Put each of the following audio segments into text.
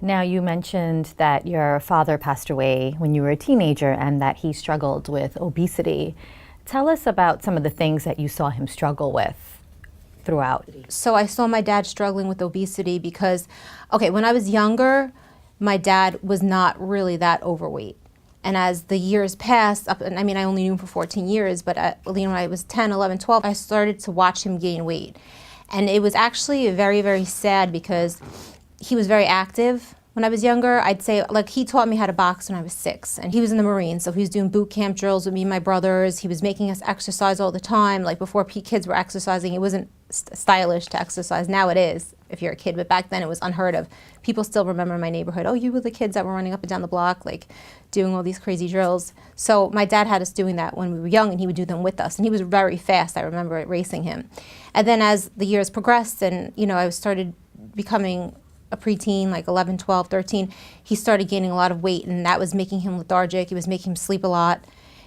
Now, you mentioned that your father passed away when you were a teenager and that he struggled with obesity. Tell us about some of the things that you saw him struggle with throughout. So I saw my dad struggling with obesity because, okay, when I was younger, my dad was not really that overweight. And as the years passed, I mean, I only knew him for 14 years, but when I was 10, 11, 12, I started to watch him gain weight. And it was actually very, very sad because he was very active. When I was younger, I'd say, like, he taught me how to box when I was 6, and he was in the Marines, so he was doing boot camp drills with me and my brothers. He was making us exercise all the time. Like, before kids were exercising, it wasn't stylish to exercise. Now it is, if you're a kid, but back then it was unheard of. People still remember my neighborhood. Oh, you were the kids that were running up and down the block, like, doing all these crazy drills. So my dad had us doing that when we were young, and he would do them with us, and he was very fast. I remember racing him. And then as the years progressed and, you know, I started becoming a preteen, like 11, 12, 13, he started gaining a lot of weight, and that was making him lethargic. It was making him sleep a lot.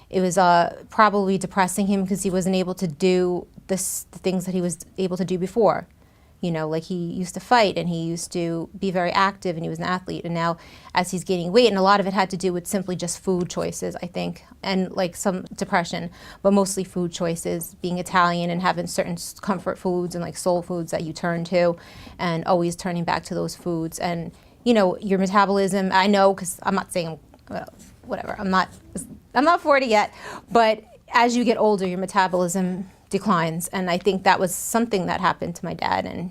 It was probably depressing him because he wasn't able to do the things that he was able to do before. You know, like, he used to fight and he used to be very active and he was an athlete. And now as he's gaining weight, and a lot of it had to do with simply just food choices, I think, and like some depression, but mostly food choices, being Italian and having certain comfort foods and like soul foods that you turn to and always turning back to those foods. And, you know, your metabolism, I know, because I'm not saying, well, whatever, I'm not 40 yet, but as you get older, your metabolism declines, and I think that was something that happened to my dad, and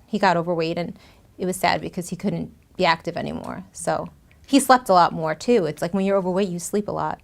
he got overweight, and it was sad because he couldn't be active anymore. So he slept a lot more too. It's like when you're overweight, you sleep a lot.